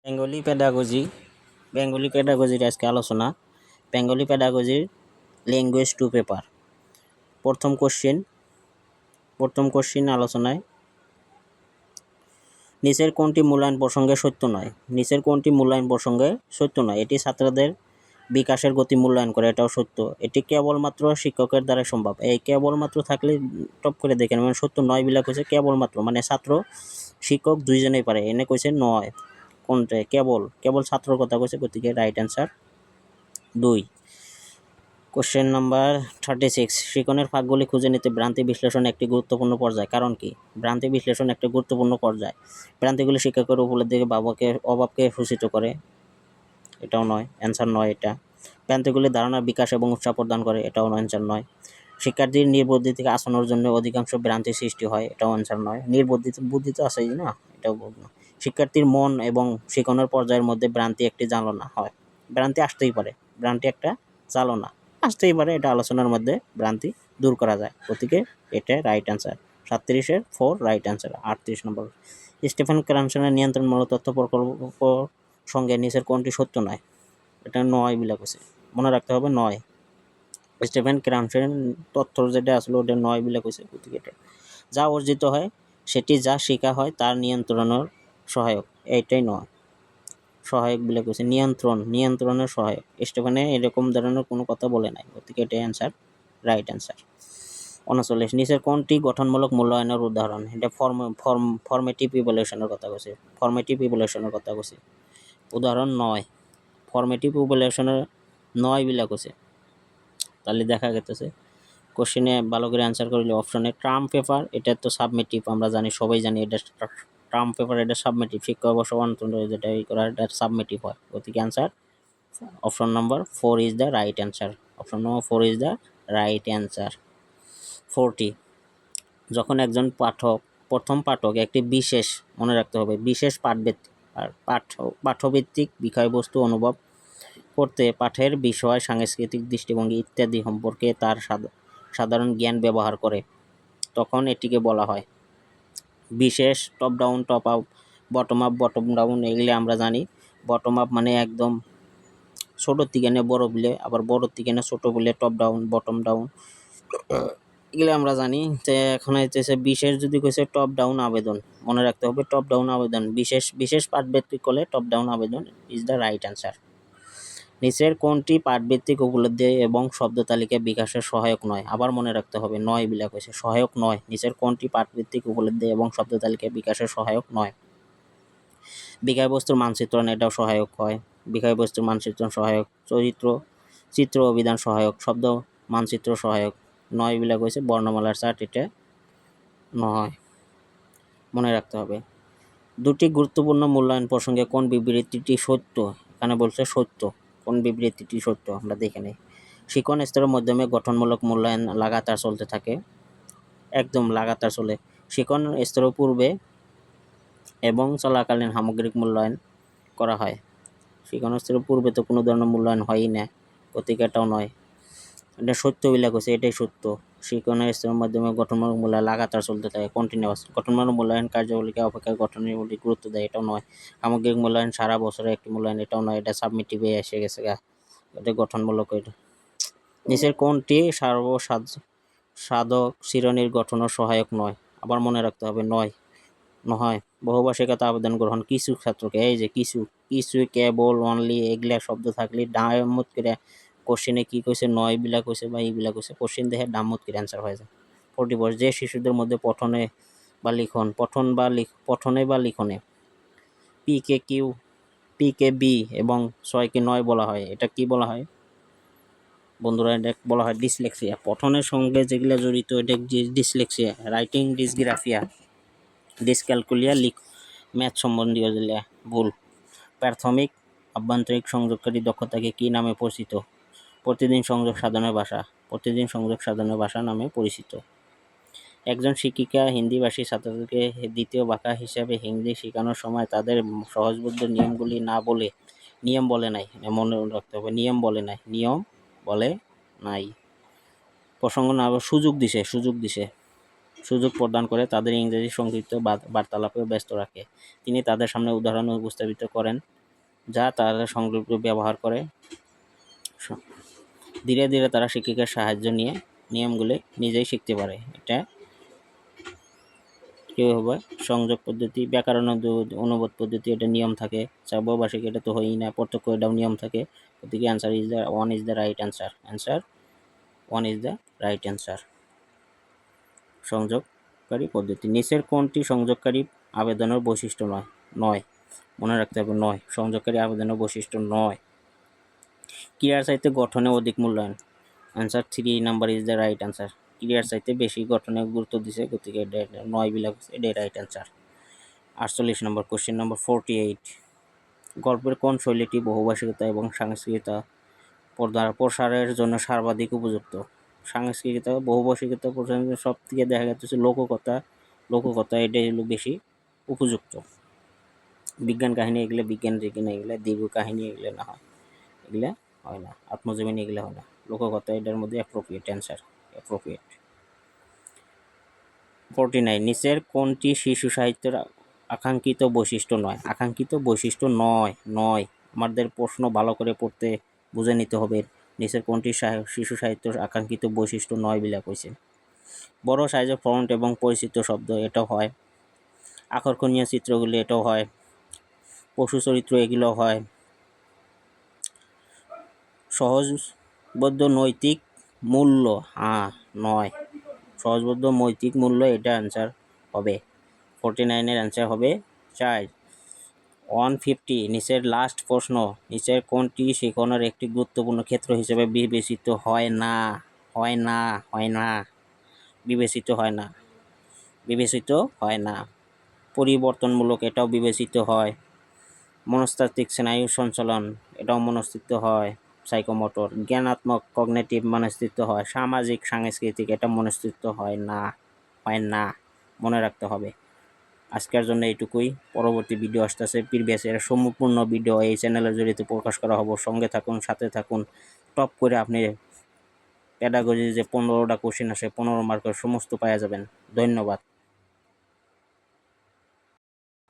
Bengali প্যাডাগজির আজকে আলোচনা। বেঙ্গলি প্যাডাগজির ল্যাঙ্গুয়েজ টু পেপার। প্রথম কোশ্চিন আলোচনায়, নিচের কোনটি মূল্যায়ন প্রসঙ্গে সত্য নয়? এটি ছাত্রদের বিকাশের গতি মূল্যায়ন করে, এটাও সত্য। এটি কেবলমাত্র শিক্ষকের দ্বারা সম্ভব। এই কেবলমাত্র থাকলে টপ করে দেখেন, মানে সত্য নয় বিলা কইছে কেবলমাত্র, মানে ছাত্র শিক্ষক দুইজনেই পারে। এনে কইছে নয়, কোনটা কেবল ছাত্রর কথা কইছে, গতিকে রাইট অ্যান্সার 2। কোশ্চেন নাম্বার 36, শিকনের ফাঁকগুলি খুঁজে নিতে ভ্রান্তি বিশ্লেষণ একটি গুরুত্বপূর্ণ পর্যায়। কারণ কি? ভ্রান্তি বিশ্লেষণ একটি গুরুত্বপূর্ণ পর্যায়। ভ্রান্তিগুলি শিক্ষকের উপলব্ধিকে অভাবকে সূচিত করে, এটাও নয়, অ্যান্সার নয় এটা। ভ্রান্তিগুলি ধারণার বিকাশ এবং উৎসাহ প্রদান করে, এটাও অ্যান্সার নয়। শিক্ষার্থীর নির্বুদ্ধি থেকে আসানোর জন্য অধিকাংশ ভ্রান্তি সৃষ্টি হয়, এটাও অ্যান্সার নয়। বুদ্ধি তো আছেই না, এটাও বলবো না। শিক্ষার্থীর মন এবং শিক্ষণের পর্যায়ের মধ্যে ভ্রান্তি একটি জ্বালনা হয়। ভ্রান্তি আসতেই পারে, ভ্রান্তি একটা জ্বালনা আসতেই পারে, এটা আলোচনার মধ্যে ভ্রান্তি দূর করা যায়, গতিকে এটা রাইট অ্যান্সার। 37-এর 4 right answer. 38 নম্বর, স্টিফেন ক্রানসনের নিয়ন্ত্রণমূলক তথ্য প্রকল্প সঙ্গে নিচের কোনটি সত্য নয়? এটা নয় বিলা কইছে, মনে রাখতে হবে নয়। স্টিফেন ক্রানসেন তথ্য যেটা আসলে ওটা নয় বিলা কইছে, গতিকে এটা। যা অর্জিত হয় সেটি যা শেখা হয় তার নিয়ন্ত্রণের সহায়ক, এইটাই নয়। সহায়ক বিলা কইছে, নিয়ন্ত্রণের সহায়ক। স্টিফেনে এরকম ধরনের কোনো কথা বলে নাই, গতিকে এটাই অ্যান্সার, রাইট অ্যান্সার। 39, নিচের কোনটি গঠনমূলক মূল্যায়নের উদাহরণ? এটা ফর্মেটিভ ইভ্যালুয়েশনের কথা কইছে। উদাহরণ নয়, ফর্মেটিভ ইভ্যালুয়েশনের নয় বিলা কইছে। তাহলে দেখা গেতেছে কোশ্চেনে ভালো করে অ্যান্সার করলে অপশনে টার্ম পেপার, এটা তো সাবমিটিভ, আমরা জানি, সবাই জানি এটা টার্ম পেপার, এটা সাবমিটিভ। শিক্ষাবর্ষ অন্তর যেটা করা, এটা সাবমিটিভ হয়, গতিকে answer option number 4 is the right answer. 40, যখন একজন প্রথম পাঠক একটি বিশেষ, মনে রাখতে হবে, বিশেষ পাঠ্যভিত্তিক বিষয়বস্তু অনুভব করতে পাঠের বিষয়, সাংস্কৃতিক দৃষ্টিভঙ্গি ইত্যাদি সম্পর্কে তার সাধারণ জ্ঞান ব্যবহার করে, তখন এটিকে বলা হয় বিশেষ। Top down, top up, bottom up, bottom down, এগুলি আমরা জানি। বটম আপ মানে একদম ছোটোর থেকে নিয়ে বড় বলে, আবার বড়োর থেকে নিয়ে ছোটো বলে টপ ডাউন, বটম ডাউন, এগুলো আমরা জানি। যে এখন হচ্ছে বিশেষ যদি কইছে টপ ডাউন আবেদন, মনে রাখতে হবে টপ ডাউন আবেদন, বিশেষ পাঠভিত্তিক করলে টপ ডাউন আবেদন ইজ দ্য রাইট অ্যান্সার। নিচের কোনটি পাঠভিত্তিক উপলব্ধি এবং শব্দ তালিকা বিকাশের সহায়ক নয়? আবার মনে রাখতে হবে নয় বিলা কইছে, সহায়ক নয়। নিচের কোনটি পাঠভিত্তিক উপলব্ধি এবং শব্দ তালিকা বিকাশের সহায়ক নয়? বিষয়বস্তুর মানচিত্রণ, এটাও সহায়ক হয়। বিষয়বস্তুর মানচিত্রণ সহায়ক। চিত্র অভিধান সহায়ক। শব্দ মানচিত্র সহায়ক, নয় বিলা কইছে। বর্ণমালার চার্ট, এটা নয়, মনে রাখতে হবে। দুটি গুরুত্বপূর্ণ মূল্যায়ন প্রসঙ্গে কোন বিবৃতিটি সত্য? এখানে বলছে সত্য, কোন বিবৃতিটি সত্য আমরা দেখে নিই। শিখন স্তরের মাধ্যমে গঠনমূলক মূল্যায়ন লাগাতার চলতে থাকে, একদম লাগাতার চলে। শিখন স্তরের পূর্বে এবং চলাকালীন সামগ্রিক মূল্যায়ন করা হয়। শিখন স্তরের পূর্বে তো কোনো ধরনের মূল্যায়ন হয়ই না, গতিকে এটাও নয়। এটা সত্য বিলা কইছে, এটাই সত্য। শিক্ষণের স্তরের মাধ্যমে গঠনমূলক মূল্যায়ন লাগাতার চলতে থাকে, কন্টিনিউয়াস। গঠনমূলক মূল্যায়ন কার্যাবলীকে অপেক্ষা গঠনের প্রতি গুরুত্ব দেয়, এটাও নয়। সামগ্রিক মূল্যায়ন সারা বছরের একটি মূল্যায়ন, এটাও নয়, এটা সাবমিটিভে এসে গেছে গা, এটা গঠনমূলক। এটা নিচের কোনটি সাধক শ্রেণীর গঠনের সহায়ক নয়? আবার মনে রাখতে হবে নয়। বহুভাষিকতা আবেদন গ্রহণ কিছু ছাত্রকে, এই যে কিছু, কেবল, অনলি, এগুলা শব্দ থাকলে ডামত করে কোশ্চেনে কি কইছে, নয় বিলা কইছে বা এইবিলা কইছে, কোশ্চেন দেখে ডামত করে অ্যান্সার হয়ে যায়। 44, যে শিশুদের মধ্যে পঠনে বা লিখনে পিকে বি এবং 6কে 9 বলা হয়, এটা কি বলা হয় বন্ধুরা? এটা বলা হয় ডিসলেক্সিয়া। পঠনের সঙ্গে যেগুলো জড়িত, এটা dyslexia. Writing dysgraphia, dyscalculia, math সম্বন্ধীয় যেগুলা ভুল। প্রাথমিক আভ্যন্তরিক সংযোগকারী দক্ষতাকে কি নামে পরিচিত? প্রতিদিন সংযোগ সাধনের ভাষা নামে পরিচিত। একজন শিক্ষিকা হিন্দিভাষী ছাত্রদেরকে দ্বিতীয় ভাষা হিসাবে হিন্দি শেখানোর সময় তাদের সহজবোধ্য নিয়ম বলে নাই, মনে রাখতে হবে, নিয়ম বলে নাই। প্রসঙ্গ না, সুযোগ প্রদান করে তাদের ইংরেজি সংক্ষিপ্ত বার্তালাপে ব্যস্ত রাখে। তিনি তাদের সামনে উদাহরণ উপস্থাপিত করেন, যা তারা সংক্ষিপ্ত ব্যবহার করে। ধীরে ধীরে তারা শিক্ষকের সাহায্য নিয়ে নিয়মগুলি নিজেই শিখতে পারে। এটা কেউ হবে সংযোগ পদ্ধতি, ব্যাকরণ অনুবাদ পদ্ধতি, এটা নিয়ম থাকে। বহুভাষিক এটা তো হয়ই না, প্রত্যক্ষ এটাও নিয়ম থাকে। গতিকে answer is the one is the right answer. Answer one is the right answer. সংযোগকারী পদ্ধতি। নিচের কোনটি সংযোগকারী আবেদনের বৈশিষ্ট্য নয়? নয়, মনে রাখতে হবে, নয় সংযোগকারী আবেদনের বৈশিষ্ট্য নয়। ক্রিয়ার চাইতে গঠনে অধিক মূল্যায়ন। Answer 3 number is the right answer. ক্রিয়ার চাইতে বেশি গঠনে গুরুত্ব দিছে, গতিকে এটা 9 বিলাক এটাই রাইট অ্যান্সার। 48 নম্বর কোশ্চেন নম্বর 48। গল্পের কোন শৈলীটি বহুভাষিকতা এবং সাংস্কৃতিকতা প্রসারের জন্য সর্বাধিক উপযুক্ত? সাংস্কৃতিকতা বহুভাষিকতা প্রসারের সব থেকে দেখা যাচ্ছে লোককথা এটাই হলো বেশি উপযুক্ত। বিজ্ঞান কাহিনী এগুলো বিজ্ঞান যেখানে এগুলো দীর্ঘ কাহিনী এগুলো না হয়, এগুলা হয় না, আত্মজীবনী এগুলো হয় না। লোককথা এটার মধ্যে অ্যাপ্রোপ্রিয়েট অ্যান্সার, অ্যাপ্রোপ্রিয়েট। 49। নিচের কোনটি শিশু সাহিত্যের আকাঙ্ক্ষিত বৈশিষ্ট্য নয়? আকাঙ্ক্ষিত বৈশিষ্ট্য নয়, নয়। আমাদের প্রশ্ন ভালো করে পড়তে বুঝে নিতে হবে। নিচের কোনটি শিশু সাহিত্যের আকাঙ্ক্ষিত বৈশিষ্ট্য নয় বিলা কইছে? বড় সাইজের ফন্ট এবং পরিচিত শব্দ, এটাও হয়। আকর্ষণীয় চিত্রগুলি, এটাও হয়। পশু চরিত্র, এগুলো হয়। সহজবোধ্য নৈতিক মূল্য, নয়। সহজবোধ্য নৈতিক মূল্য, এটা অ্যান্সার হবে। 49-এর অ্যান্সার হবে 4। 150। নিচের লাস্ট প্রশ্ন, নিচের কোনটি শিক্ষণের একটি গুরুত্বপূর্ণ ক্ষেত্র হিসেবে বিবেচিত হয় না? হয় না, হয় না, বিবেচিত হয় না, বিবেচিত হয় না। পরিবর্তনমূলক, এটাও বিবেচিত হয়। মনস্তাত্ত্বিক স্নায়ু সঞ্চালন, এটাও মনস্তিত্ব হয়। সাইকোমোটর, জ্ঞানাত্মক কগনিটিভ মনস্তিত্ব হয়। সামাজিক সাংস্কৃতিক, এটা মনস্তিত্ব হয় না, হয় না, মনে রাখতে হবে। আজকের জন্য এইটুকুই। পরবর্তী ভিডিও আসতেছে, প্রিভিয়াসের সম্পূর্ণ ভিডিও এই চ্যানেলের জড়িত প্রকাশ করা হবে। সঙ্গে থাকুন, সাথে থাকুন। টপ করে আপনি পেডাগজি যে 15টা কোশ্চেন আসে 15 মার্কের সমস্ত পাওয়া যাবেন। ধন্যবাদ।